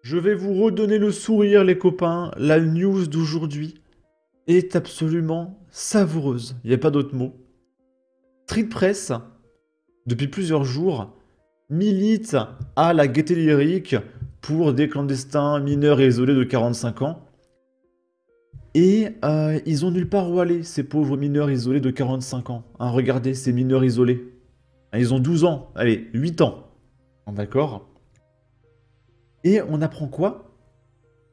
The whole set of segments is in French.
Je vais vous redonner le sourire, les copains. La news d'aujourd'hui est absolument savoureuse. Il n'y a pas d'autre mot. Street Press, depuis plusieurs jours, milite à la gaieté lyrique pour des clandestins mineurs et isolés de 45 ans. Et ils ont nulle part où aller, ces pauvres mineurs isolés de 45 ans. Hein, regardez, ces mineurs isolés. Hein, ils ont 12 ans, allez, 8 ans. D'accord? Et on apprend quoi?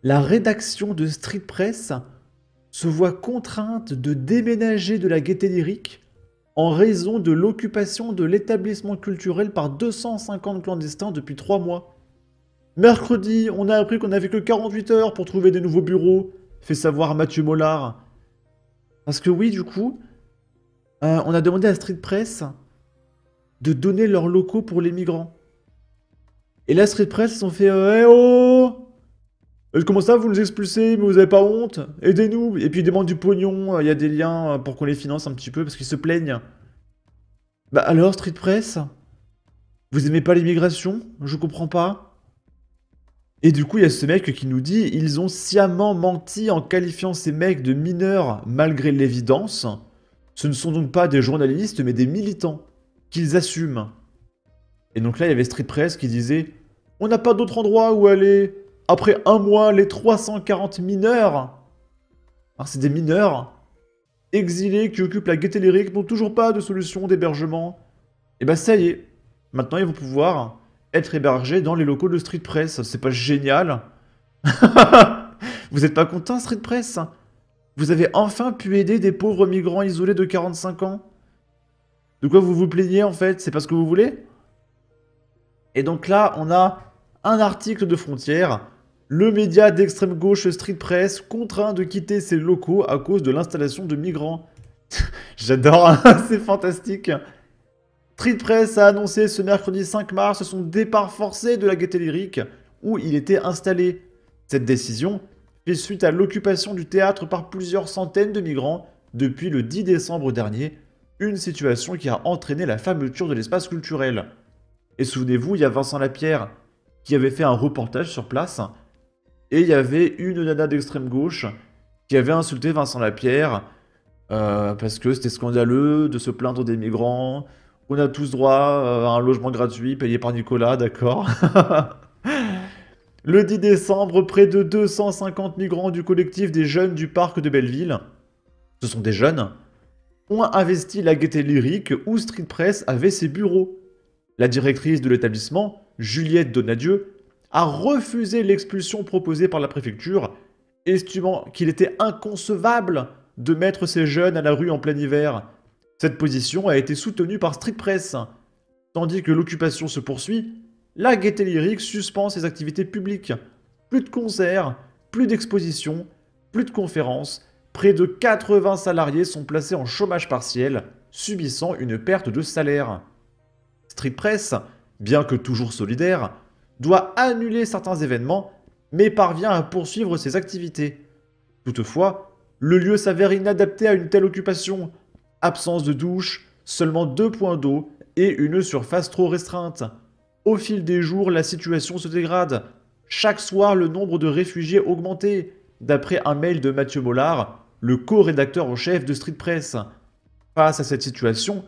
La rédaction de Street Press se voit contrainte de déménager de la gaieté lyrique en raison de l'occupation de l'établissement culturel par 250 clandestins depuis 3 mois. Mercredi, on a appris qu'on n'avait que 48 heures pour trouver des nouveaux bureaux, fait savoir Mathieu Mollard. Parce que oui, du coup, on a demandé à Street Press de donner leurs locaux pour les migrants. Et là, Street Press, ils ont fait Eh oh! Comment ça, vous nous expulsez, mais vous avez pas honte? Aidez-nous! Et puis ils demandent du pognon, il y a des liens pour qu'on les finance un petit peu, parce qu'ils se plaignent. Bah alors, Street Press? Vous aimez pas l'immigration? Je comprends pas. Et du coup, il y a ce mec qui nous dit ils ont sciemment menti en qualifiant ces mecs de mineurs malgré l'évidence. Ce ne sont donc pas des journalistes, mais des militants. Qu'ils assument. Et donc là, il y avait Street Press qui disait on n'a pas d'autre endroit où aller. Après un mois, les 340 mineurs. Alors, c'est des mineurs exilés qui occupent la gaieté lyrique n'ont toujours pas de solution d'hébergement. Et bah ça y est. Maintenant, ils vont pouvoir être hébergés dans les locaux de Street Press. C'est pas génial? Vous êtes pas content, Street Press? Vous avez enfin pu aider des pauvres migrants isolés de 45 ans? De quoi vous vous plaignez en fait? C'est pas ce que vous voulez? Et donc là, on a un article de Frontières. Le média d'extrême gauche Street Press contraint de quitter ses locaux à cause de l'installation de migrants. J'adore, hein, c'est fantastique. Street Press a annoncé ce mercredi 5 mars son départ forcé de la gaieté lyrique où il était installé. Cette décision fait suite à l'occupation du théâtre par plusieurs centaines de migrants depuis le 10 décembre dernier, une situation qui a entraîné la fermeture de l'espace culturel. Et souvenez-vous, il y a Vincent Lapierre qui avait fait un reportage sur place et il y avait une nana d'extrême gauche qui avait insulté Vincent Lapierre parce que c'était scandaleux de se plaindre des migrants. On a tous droit à un logement gratuit payé par Nicolas, d'accord? Le 10 décembre, près de 250 migrants du collectif des jeunes du parc de Belleville, ce sont des jeunes, ont investi la gaieté lyrique où Street Press avait ses bureaux. La directrice de l'établissement, Juliette Donadieu, a refusé l'expulsion proposée par la préfecture, estimant qu'il était inconcevable de mettre ces jeunes à la rue en plein hiver. Cette position a été soutenue par Street Press. Tandis que l'occupation se poursuit, la gaieté lyrique suspend ses activités publiques. Plus de concerts, plus d'expositions, plus de conférences. Près de 80 salariés sont placés en chômage partiel, subissant une perte de salaire. Street Press, bien que toujours solidaire, doit annuler certains événements, mais parvient à poursuivre ses activités. Toutefois, le lieu s'avère inadapté à une telle occupation. Absence de douche, seulement 2 points d'eau et une surface trop restreinte. Au fil des jours, la situation se dégrade. Chaque soir, le nombre de réfugiés augmentait, d'après un mail de Mathieu Mollard, le co-rédacteur en chef de Street Press. Face à cette situation,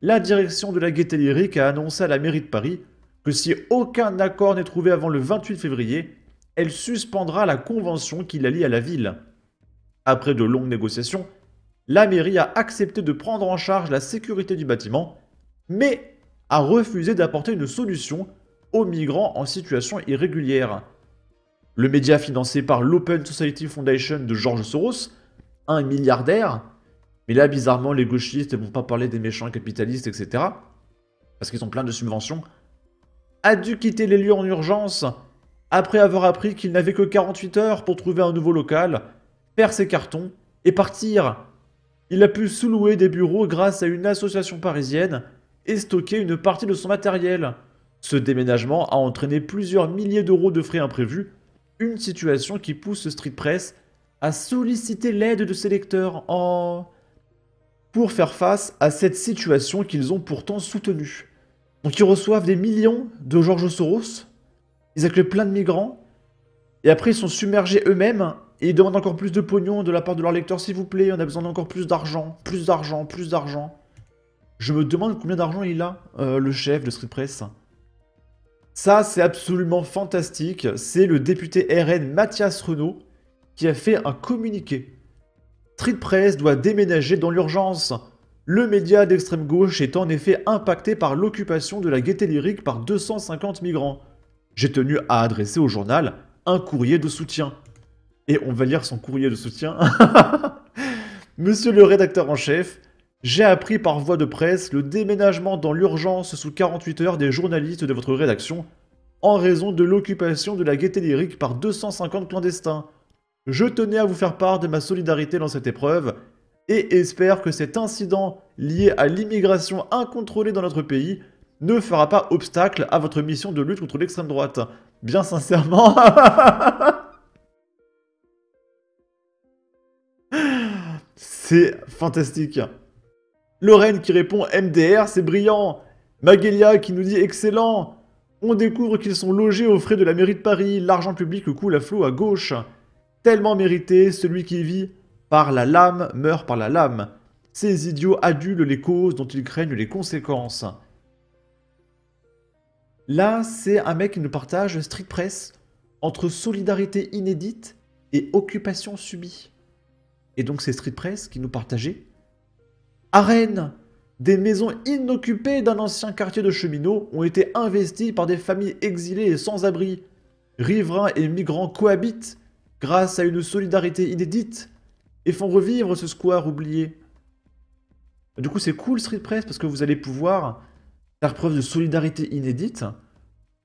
la direction de la gaieté lyrique a annoncé à la mairie de Paris que si aucun accord n'est trouvé avant le 28 février, elle suspendra la convention qui la lie à la ville. Après de longues négociations, la mairie a accepté de prendre en charge la sécurité du bâtiment, mais a refusé d'apporter une solution aux migrants en situation irrégulière. Le média financé par l'Open Society Foundation de George Soros, un milliardaire, mais là bizarrement les gauchistes ne vont pas parler des méchants capitalistes, etc., parce qu'ils ont plein de subventions, a dû quitter les lieux en urgence après avoir appris qu'il n'avait que 48 heures pour trouver un nouveau local, faire ses cartons et partir. Il a pu sous-louer des bureaux grâce à une association parisienne et stocker une partie de son matériel. Ce déménagement a entraîné plusieurs milliers d'euros de frais imprévus, une situation qui pousse Street Press à solliciter l'aide de ses lecteurs pour faire face à cette situation qu'ils ont pourtant soutenue. Donc ils reçoivent des millions de George Soros, ils accueillent plein de migrants, Et après, ils sont submergés eux-mêmes et ils demandent encore plus de pognon de la part de leurs lecteurs. S'il vous plaît, on a besoin d'encore plus d'argent, plus d'argent, plus d'argent. Je me demande combien d'argent il a, le chef de Street Press. Ça, c'est absolument fantastique. C'est le député RN Mathias Renaud qui a fait un communiqué. Street Press doit déménager dans l'urgence. Le média d'extrême gauche est en effet impacté par l'occupation de la Gaîté Lyrique par 250 migrants. J'ai tenu à adresser au journal un courrier de soutien. Et on va lire son courrier de soutien. Monsieur le rédacteur en chef, j'ai appris par voie de presse le déménagement dans l'urgence sous 48 heures des journalistes de votre rédaction en raison de l'occupation de la Gaîté Lyrique par 250 clandestins. Je tenais à vous faire part de ma solidarité dans cette épreuve et espère que cet incident lié à l'immigration incontrôlée dans notre pays ne fera pas obstacle à votre mission de lutte contre l'extrême droite. Bien sincèrement... C'est fantastique. Lorraine qui répond MDR, c'est brillant. Maguelia qui nous dit excellent. On découvre qu'ils sont logés aux frais de la mairie de Paris. L'argent public coule à flot à gauche. Tellement mérité, celui qui vit par la lame meurt par la lame. Ces idiots adulent les causes dont ils craignent les conséquences. Là, c'est un mec qui nous partage Street Press entre solidarité inédite et occupation subie. Et donc c'est Street Press qui nous partageait. À Rennes, des maisons inoccupées d'un ancien quartier de cheminots ont été investies par des familles exilées et sans-abri. Riverains et migrants cohabitent grâce à une solidarité inédite et font revivre ce square oublié. Du coup, c'est cool Street Press parce que vous allez pouvoir faire preuve de solidarité inédite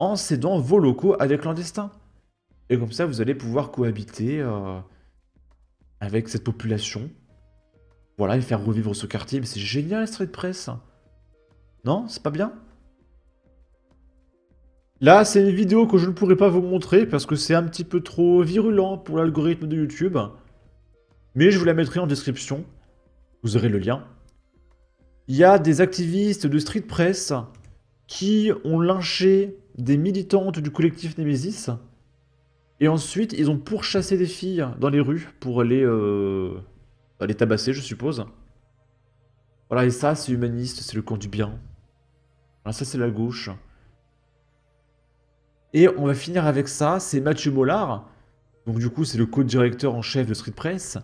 en cédant vos locaux à des clandestins. Et comme ça, vous allez pouvoir cohabiter avec cette population. Voilà, et faire revivre ce quartier. Mais c'est génial, Street Press. Non, c'est pas bien? Là, c'est une vidéo que je ne pourrais pas vous montrer parce que c'est un petit peu trop virulent pour l'algorithme de YouTube. Mais je vous la mettrai en description. Vous aurez le lien. Il y a des activistes de Street Press qui ont lynché des militantes du collectif Nemesis. Et ensuite, ils ont pourchassé des filles dans les rues pour les tabasser, je suppose. Voilà, et ça, c'est humaniste, c'est le camp du bien. Voilà, ça, c'est la gauche. Et on va finir avec ça, c'est Mathieu Mollard, donc du coup, c'est le co-directeur en chef de Street Press,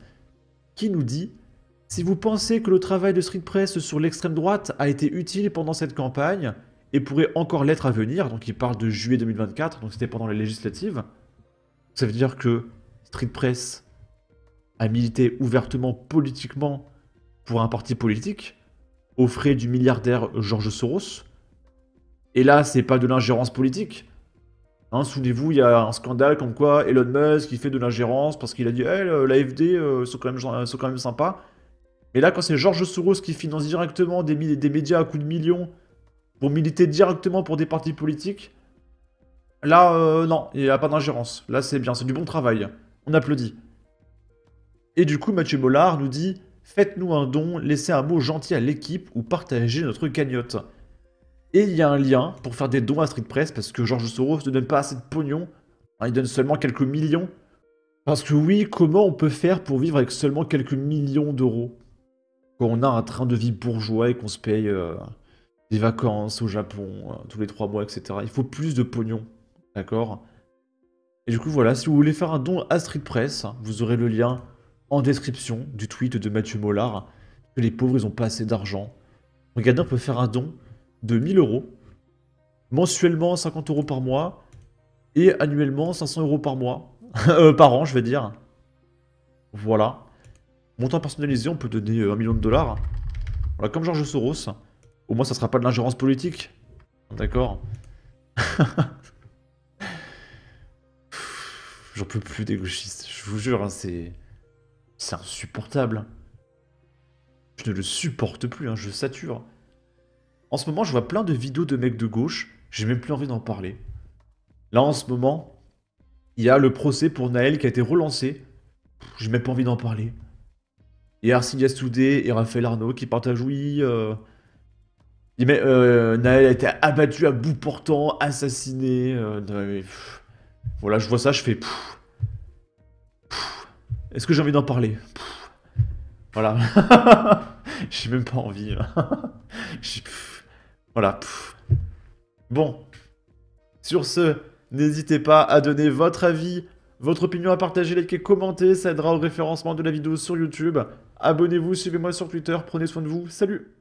qui nous dit « Si vous pensez que le travail de Street Press sur l'extrême droite a été utile pendant cette campagne, et pourrait encore l'être à venir », donc il parle de juillet 2024, donc c'était pendant les législatives, ça veut dire que Street Press a milité ouvertement politiquement pour un parti politique, aux frais du milliardaire George Soros. Et là, c'est pas de l'ingérence politique. Hein, souvenez-vous, il y a un scandale comme quoi Elon Musk il fait de l'ingérence parce qu'il a dit hey, l'AFD sont quand même sympas. Mais là, quand c'est George Soros qui finance directement des médias à coups de millions pour militer directement pour des partis politiques, là, non, il n'y a pas d'ingérence. Là, c'est bien, c'est du bon travail. On applaudit. Et du coup, Mathieu Mollard nous dit « Faites-nous un don, laissez un mot gentil à l'équipe ou partagez notre cagnotte. » Et il y a un lien pour faire des dons à Street Press parce que George Soros ne donne pas assez de pognon. Hein, il donne seulement quelques millions. Parce que oui, comment on peut faire pour vivre avec seulement quelques millions d'euros quand on a un train de vie bourgeois et qu'on se paye des vacances au Japon tous les 3 mois, etc. Il faut plus de pognon. D'accord? Et du coup, voilà, si vous voulez faire un don à Street Press, vous aurez le lien en description du tweet de Mathieu Mollard, que les pauvres, ils n'ont pas assez d'argent. Regardez, on peut faire un don de 1000 €, mensuellement 50 € par mois, et annuellement 500 € par mois. Par an, je vais dire. Voilà. Montant personnalisé, on peut donner 1 million de $. Voilà, comme George Soros. Au moins, ça sera pas de l'ingérence politique. D'accord? J'en peux plus des gauchistes. Je vous jure, hein, c'est insupportable. Je ne le supporte plus, hein, je sature. En ce moment, je vois plein de vidéos de mecs de gauche, j'ai même plus envie d'en parler. Là, en ce moment, il y a le procès pour Naël qui a été relancé. J'ai même pas envie d'en parler. Et Arsilia Soudé et Raphaël Arnaud qui partagent, oui... Naël a été abattu à bout portant, assassiné... voilà, je vois ça, je fais... Est-ce que j'ai envie d'en parler? Voilà. J'ai même pas envie. Voilà. Bon. Sur ce, n'hésitez pas à donner votre avis, votre opinion, à partager, liker, commenter. Ça aidera au référencement de la vidéo sur YouTube. Abonnez-vous, suivez-moi sur Twitter. Prenez soin de vous. Salut!